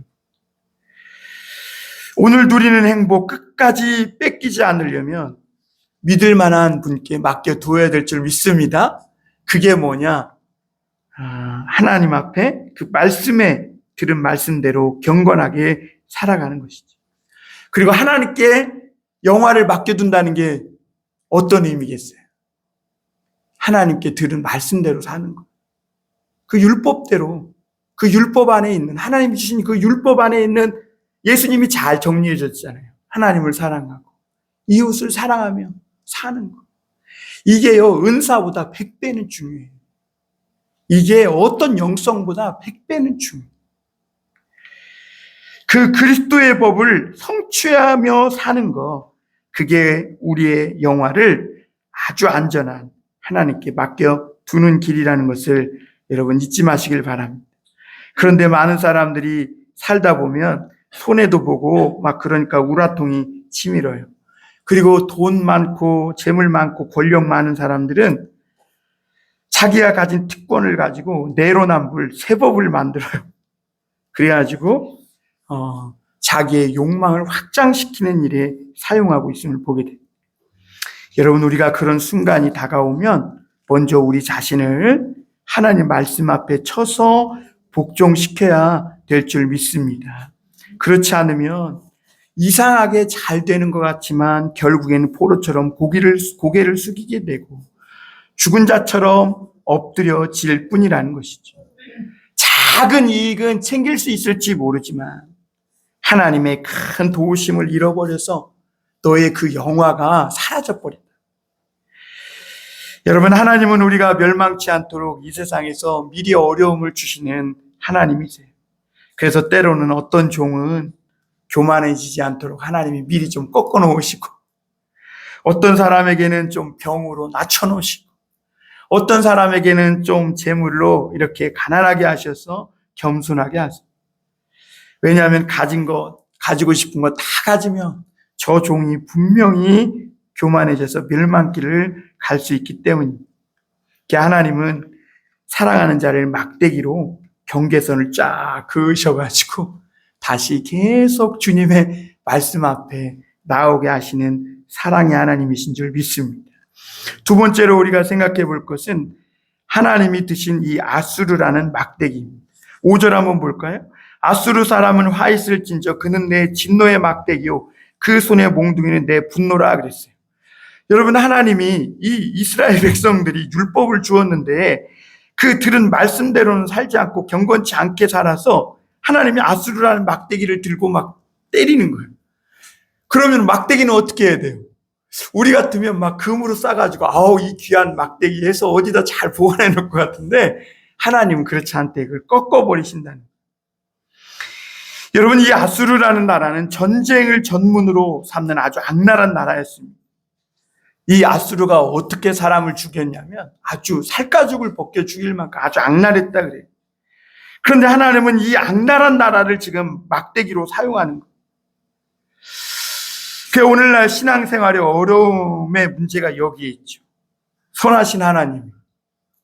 Speaker 1: 오늘 누리는 행복 끝까지 뺏기지 않으려면 믿을 만한 분께 맡겨두어야 될 줄 믿습니다. 그게 뭐냐? 하나님 앞에 그 말씀에 들은 말씀대로 경건하게 살아가는 것이죠. 그리고 하나님께 영화를 맡겨둔다는 게 어떤 의미겠어요? 하나님께 들은 말씀대로 사는 것. 그 율법대로, 그 율법 안에 있는, 하나님이 주신 그 율법 안에 있는 예수님이 잘 정리해 줬잖아요. 하나님을 사랑하고 이웃을 사랑하며 사는 것. 이게요, 은사보다 100배는 중요해요. 이게 어떤 영성보다 100배는 중요해요. 그 그리스도의 법을 성취하며 사는 것, 그게 우리의 영화를 아주 안전한 하나님께 맡겨두는 길이라는 것을 여러분 잊지 마시길 바랍니다. 그런데 많은 사람들이 살다 보면 손해도 보고 막 그러니까 우라통이 치밀어요. 그리고 돈 많고 재물 많고 권력 많은 사람들은 자기가 가진 특권을 가지고 내로남불 세법을 만들어요. 그래가지고 자기의 욕망을 확장시키는 일에 사용하고 있음을 보게 됩니다. 여러분, 우리가 그런 순간이 다가오면 먼저 우리 자신을 하나님 말씀 앞에 쳐서 복종시켜야 될 줄 믿습니다. 그렇지 않으면 이상하게 잘 되는 것 같지만 결국에는 포로처럼 고개를 숙이게 되고 죽은 자처럼 엎드려질 뿐이라는 것이죠. 작은 이익은 챙길 수 있을지 모르지만 하나님의 큰 도우심을 잃어버려서 너의 그 영화가 사라져버린다. 여러분, 하나님은 우리가 멸망치 않도록 이 세상에서 미리 어려움을 주시는 하나님이세요. 그래서 때로는 어떤 종은 교만해지지 않도록 하나님이 미리 좀 꺾어 놓으시고, 어떤 사람에게는 좀 병으로 낮춰 놓으시고, 어떤 사람에게는 좀 재물로 이렇게 가난하게 하셔서 겸손하게 하세요. 왜냐하면 가지고 싶은 거 다 가지면 저 종이 분명히 교만해져서 멸망길을 갈 수 있기 때문입니다. 하나님은 사랑하는 자를 막대기로 경계선을 쫙 그으셔가지고 다시 계속 주님의 말씀 앞에 나오게 하시는 사랑의 하나님이신 줄 믿습니다. 두 번째로 우리가 생각해 볼 것은 하나님이 드신 이 아수르라는 막대기입니다. 5절 한번 볼까요? 아수르 사람은 화 있을진저 그는 내 진노의 막대기요 그 손의 몽둥이는 내 분노라 그랬어요. 여러분, 하나님이 이 이스라엘 백성들이 율법을 주었는데 그 들은 말씀대로는 살지 않고 경건치 않게 살아서 하나님이 아수르라는 막대기를 들고 막 때리는 거예요. 그러면 막대기는 어떻게 해야 돼요? 우리 같으면 막 금으로 싸가지고 이 귀한 막대기 해서 어디다 잘 보관해 놓을 것 같은데 하나님은 그렇지 않대. 그걸 꺾어버리신다는 거예요. 여러분, 이 아수르라는 나라는 전쟁을 전문으로 삼는 아주 악랄한 나라였습니다. 이 아수르가 어떻게 사람을 죽였냐면 아주 살가죽을 벗겨 죽일 만큼 아주 악랄했다 그래요. 그런데 하나님은 이 악랄한 나라를 지금 막대기로 사용하는 거예요. 그 오늘날 신앙생활의 어려움의 문제가 여기에 있죠. 선하신 하나님이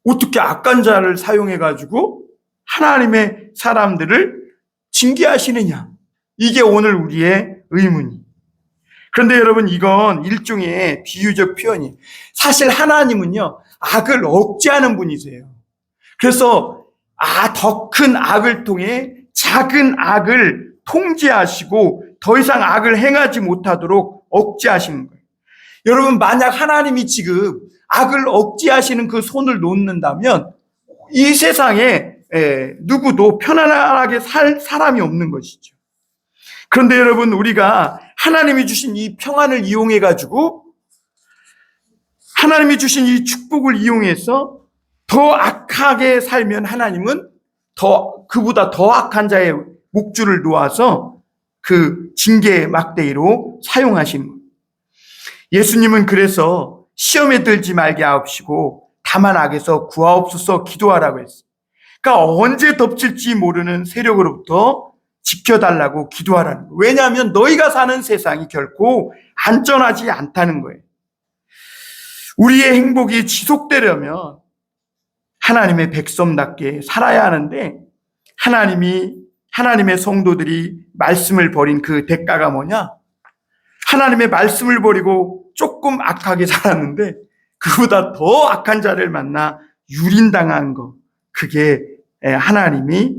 Speaker 1: 어떻게 악한 자를 사용해가지고 하나님의 사람들을 징계하시느냐. 이게 오늘 우리의 의문이에요. 그런데 여러분, 이건 일종의 비유적 표현이에요. 사실 하나님은요, 악을 억제하는 분이세요. 그래서 더 큰 악을 통해 작은 악을 통제하시고 더 이상 악을 행하지 못하도록 억제하시는 거예요. 여러분, 만약 하나님이 지금 악을 억제하시는 그 손을 놓는다면 이 세상에 누구도 편안하게 살 사람이 없는 것이죠. 그런데 여러분, 우리가 하나님이 주신 이 평안을 이용해가지고 하나님이 주신 이 축복을 이용해서 더 악하게 살면 하나님은 그보다 더 악한 자의 목줄을 놓아서 그 징계의 막대기로 사용하시는 거예요. 예수님은 그래서 시험에 들지 말게 하옵시고 다만 악에서 구하옵소서 기도하라고 했어요. 그러니까 언제 덮칠지 모르는 세력으로부터 지켜달라고 기도하라는 거예요. 왜냐하면 너희가 사는 세상이 결코 안전하지 않다는 거예요. 우리의 행복이 지속되려면 하나님의 백성답게 살아야 하는데 하나님의 성도들이 말씀을 버린 그 대가가 뭐냐? 하나님의 말씀을 버리고 조금 악하게 살았는데 그보다 더 악한 자를 만나 유린당한 거. 그게 하나님이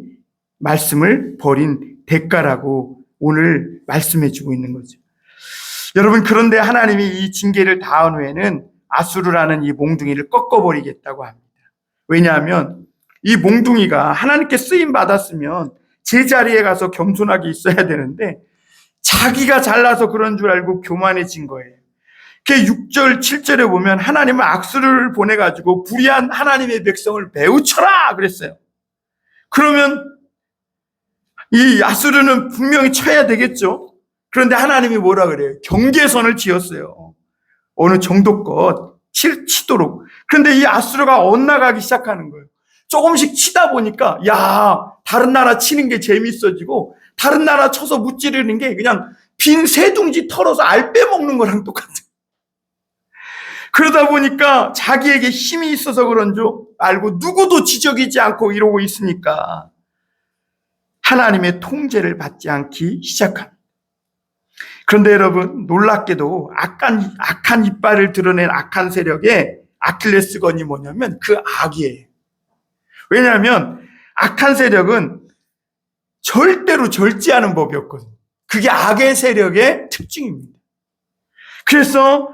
Speaker 1: 말씀을 버린 대가라고 오늘 말씀해주고 있는 거죠. 여러분, 그런데 하나님이 이 징계를 다한 후에는 아수르라는 이 몽둥이를 꺾어버리겠다고 합니다. 왜냐하면 이 몽둥이가 하나님께 쓰임 받았으면 제자리에 가서 겸손하게 있어야 되는데 자기가 잘나서 그런 줄 알고 교만해진 거예요. 그 6절, 7절에 보면 하나님은 악수를 보내가지고 불의한 하나님의 백성을 매우 쳐라 그랬어요. 그러면 이 아수르는 분명히 쳐야 되겠죠. 그런데 하나님이 뭐라 그래요? 경계선을 지었어요. 어느 정도껏 치도록. 그런데 이 아수르가 엇나가기 시작하는 거예요. 조금씩 치다 보니까 다른 나라 치는 게 재밌어지고 다른 나라 쳐서 무찌르는 게 그냥 빈 새둥지 털어서 알 빼먹는 거랑 똑같아요. 그러다 보니까 자기에게 힘이 있어서 그런 줄 알고 누구도 지적이지 않고 이러고 있으니까 하나님의 통제를 받지 않기 시작합니다. 그런데 여러분, 놀랍게도 악한 이빨을 드러낸 악한 세력의 아킬레스건이 뭐냐면 그 악이에요. 왜냐하면 악한 세력은 절대로 절제하는 법이 없거든요. 그게 악의 세력의 특징입니다. 그래서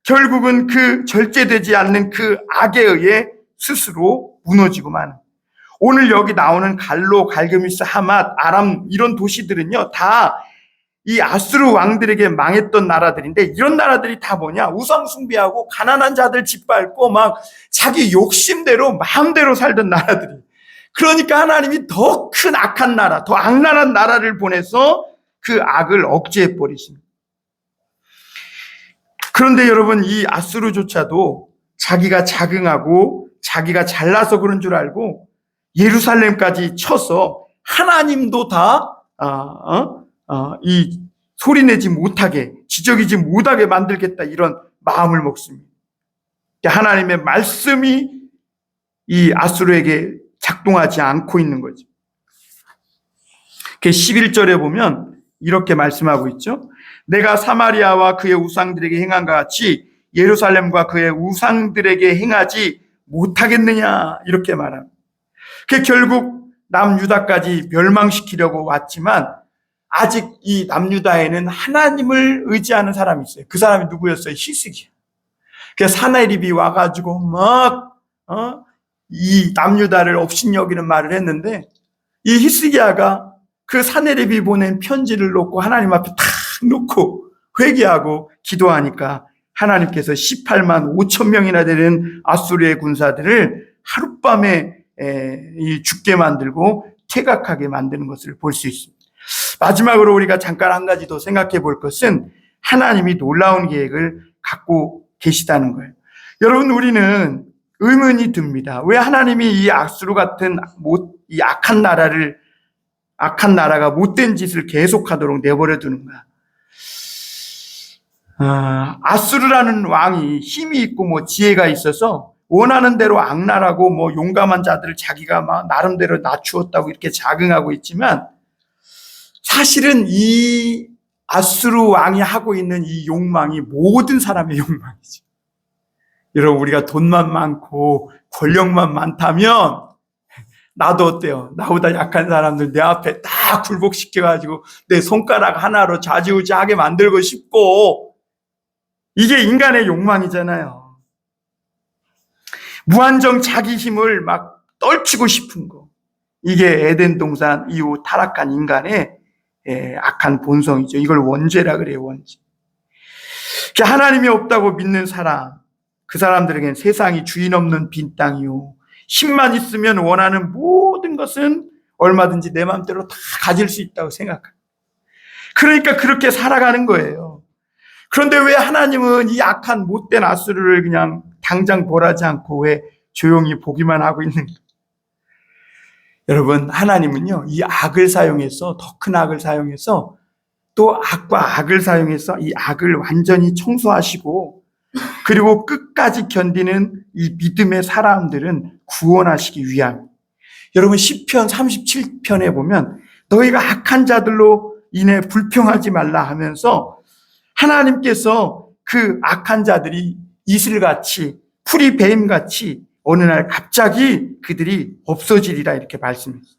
Speaker 1: 결국은 그 절제되지 않는 그 악에 의해 스스로 무너지고 마는. 오늘 여기 나오는 갈로, 갈그미스, 하맛, 아람 이런 도시들은요, 다 이 아수르 왕들에게 망했던 나라들인데, 이런 나라들이 다 뭐냐? 우상 숭배하고 가난한 자들 짓밟고 막 자기 욕심대로 마음대로 살던 나라들이. 그러니까 하나님이 더 큰 악한 나라, 더 악랄한 나라를 보내서 그 악을 억제해 버리십니다. 그런데 여러분, 이 아수르조차도 자기가 자긍하고 자기가 잘나서 그런 줄 알고 예루살렘까지 쳐서 하나님도 다 이 소리내지 못하게, 지적이지 못하게 만들겠다, 이런 마음을 먹습니다. 하나님의 말씀이 이 아수르에게 작동하지 않고 있는 거죠. 11절에 보면 이렇게 말씀하고 있죠. 내가 사마리아와 그의 우상들에게 행한 것 같이 예루살렘과 그의 우상들에게 행하지 못하겠느냐, 이렇게 말합니다. 결국 남유다까지 멸망시키려고 왔지만 아직 이 남유다에는 하나님을 의지하는 사람이 있어요. 그 사람이 누구였어요? 히스기야. 사나립이 와가지고 이 남유다를 업신여기는 말을 했는데, 이 히스기야가 그 사내립이 보낸 편지를 놓고 하나님 앞에 탁 놓고 회개하고 기도하니까 하나님께서 18만 5천 명이나 되는 아수르의 군사들을 하룻밤에 죽게 만들고 퇴각하게 만드는 것을 볼 수 있습니다. 마지막으로 우리가 잠깐 한 가지 더 생각해 볼 것은 하나님이 놀라운 계획을 갖고 계시다는 거예요. 여러분, 우리는 의문이 듭니다. 왜 하나님이 이 아수르 같은 이 악한 나라가 못된 짓을 계속하도록 내버려 두는가? 아수르라는 왕이 힘이 있고 지혜가 있어서 원하는 대로 악랄하고 용감한 자들을 자기가 막 나름대로 낮추었다고 이렇게 자긍하고 있지만, 사실은 이 아수르 왕이 하고 있는 이 욕망이 모든 사람의 욕망이죠. 여러분, 우리가 돈만 많고 권력만 많다면 나도 어때요? 나보다 약한 사람들 내 앞에 다 굴복시켜가지고 내 손가락 하나로 좌지우지하게 만들고 싶고, 이게 인간의 욕망이잖아요. 무한정 자기 힘을 막 떨치고 싶은 거. 이게 에덴 동산 이후 타락한 인간의 악한 본성이죠. 이걸 원죄라 그래요, 원죄. 하나님이 없다고 믿는 사람, 그 사람들에게는 세상이 주인 없는 빈 땅이요, 힘만 있으면 원하는 모든 것은 얼마든지 내 마음대로 다 가질 수 있다고 생각합니다. 그러니까 그렇게 살아가는 거예요. 그런데 왜 하나님은 이 악한 못된 아수르를 그냥 당장 벌하지 않고 왜 조용히 보기만 하고 있는가? 여러분, 하나님은요, 이 악을 사용해서, 더 큰 악을 사용해서, 또 악과 악을 사용해서 이 악을 완전히 청소하시고, 그리고 끝까지 견디는 이 믿음의 사람들은 구원하시기 위함. 여러분, 시편 37편에 보면 너희가 악한 자들로 인해 불평하지 말라 하면서 하나님께서 그 악한 자들이 이슬같이, 풀이 뱀같이 어느 날 갑자기 그들이 없어지리라, 이렇게 말씀했어요.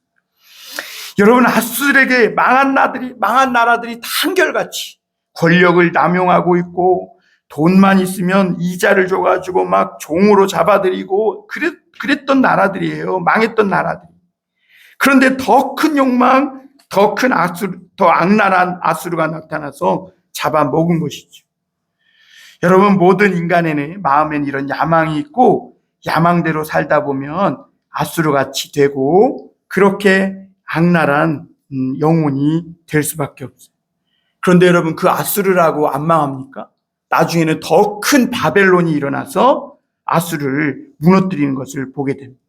Speaker 1: 여러분, 아수르에게 망한 나라들이 다 한결같이 권력을 남용하고 있고, 돈만 있으면 이자를 줘가지고 막 종으로 잡아들이고 그랬던 나라들이에요. 망했던 나라들. 그런데 더 큰 욕망, 더 큰 아수르, 더 악랄한 아수르가 나타나서 잡아먹은 것이죠. 여러분, 모든 인간에는 마음엔 이런 야망이 있고, 야망대로 살다 보면 아수르같이 되고 그렇게 악랄한 영혼이 될 수밖에 없어요. 그런데 여러분, 그 아수르라고 안 망합니까? 나중에는 더 큰 바벨론이 일어나서 아수르를 무너뜨리는 것을 보게 됩니다.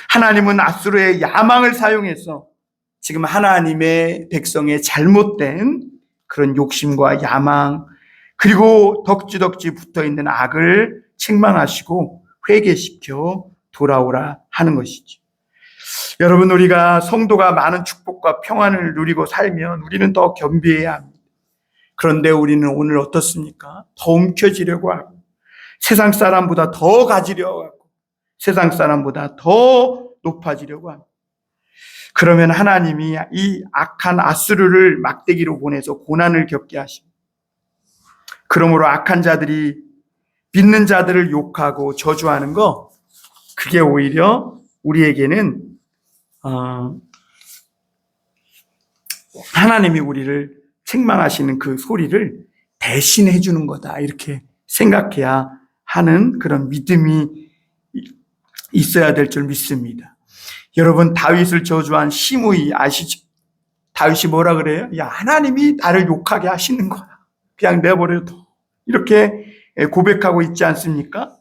Speaker 1: 하나님은 아수르의 야망을 사용해서 지금 하나님의 백성의 잘못된 그런 욕심과 야망, 그리고 덕지덕지 붙어있는 악을 책망하시고 회개시켜 돌아오라 하는 것이죠. 여러분, 우리가 성도가 많은 축복과 평안을 누리고 살면 우리는 더 겸비해야 합니다. 그런데 우리는 오늘 어떻습니까? 더 움켜쥐려고 하고 세상 사람보다 더 가지려고 하고 세상 사람보다 더 높아지려고 합니다. 그러면 하나님이 이 악한 아수르를 막대기로 보내서 고난을 겪게 하십니다. 그러므로 악한 자들이 믿는 자들을 욕하고 저주하는 거, 그게 오히려 우리에게는 하나님이 우리를 책망하시는 그 소리를 대신해 주는 거다, 이렇게 생각해야 하는 그런 믿음이 있어야 될 줄 믿습니다. 여러분, 다윗을 저주한 시므이 아시죠? 다윗이 뭐라 그래요? 야, 하나님이 나를 욕하게 하시는 거야, 그냥 내버려둬, 이렇게 고백하고 있지 않습니까?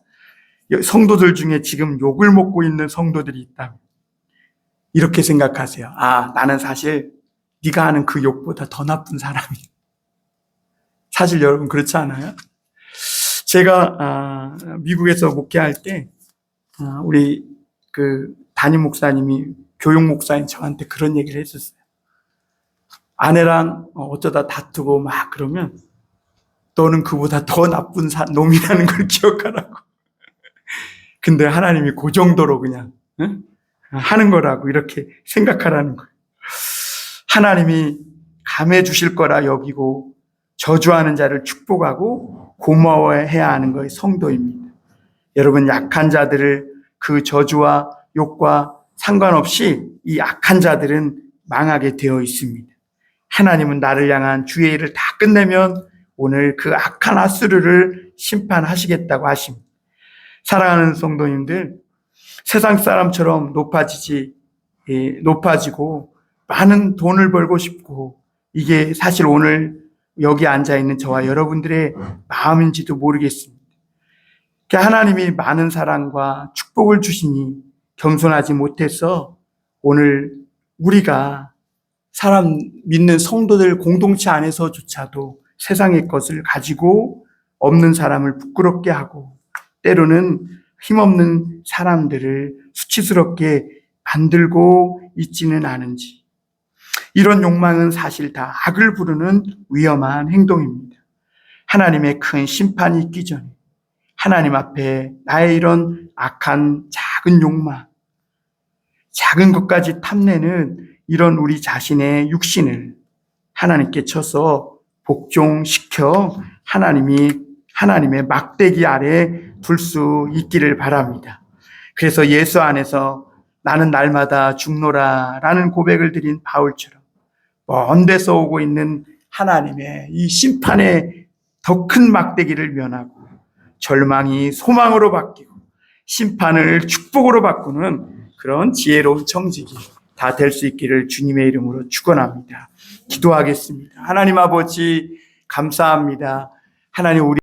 Speaker 1: 성도들 중에 지금 욕을 먹고 있는 성도들이 있다면 이렇게 생각하세요. 아, 나는 사실 네가 하는 그 욕보다 더 나쁜 사람이에요. 사실 여러분 그렇지 않아요? 제가 미국에서 목회할 때 우리 그 담임 목사님이, 교육 목사님 저한테 그런 얘기를 했었어요. 아내랑 어쩌다 다투고 막 그러면 너는 그보다 더 나쁜 놈이라는 걸 기억하라고. 근데 하나님이 그 정도로 그냥 하는 거라고 이렇게 생각하라는 거예요. 하나님이 감해 주실 거라 여기고 저주하는 자를 축복하고 고마워해야 하는 것이 성도입니다. 여러분, 약한 자들을 그 저주와 욕과 상관없이 이 악한 자들은 망하게 되어 있습니다. 하나님은 나를 향한 주의 일을 다 끝내면 오늘 그 악한 아수르를 심판하시겠다고 하십니다. 사랑하는 성도님들, 세상 사람처럼 높아지고 많은 돈을 벌고 싶고, 이게 사실 오늘 여기 앉아있는 저와 여러분들의 마음인지도 모르겠습니다. 하나님이 많은 사랑과 축복을 주시니 겸손하지 못해서 오늘 우리가 사람 믿는 성도들 공동체 안에서조차도 세상의 것을 가지고 없는 사람을 부끄럽게 하고 때로는 힘없는 사람들을 수치스럽게 만들고 있지는 않은지, 이런 욕망은 사실 다 악을 부르는 위험한 행동입니다. 하나님의 큰 심판이 있기 전에 하나님 앞에 나의 이런 악한 작은 욕망, 작은 것까지 탐내는 이런 우리 자신의 육신을 하나님께 쳐서 복종시켜 하나님의 막대기 아래 둘 수 있기를 바랍니다. 그래서 예수 안에서 나는 날마다 죽노라 라는 고백을 드린 바울처럼 먼 데서 오고 있는 하나님의 이 심판의 더 큰 막대기를 면하고 절망이 소망으로 바뀌고 심판을 축복으로 바꾸는 그런 지혜로운 청지기 다 될 수 있기를 주님의 이름으로 축원합니다. 기도하겠습니다. 하나님 아버지, 감사합니다. 하나님, 우리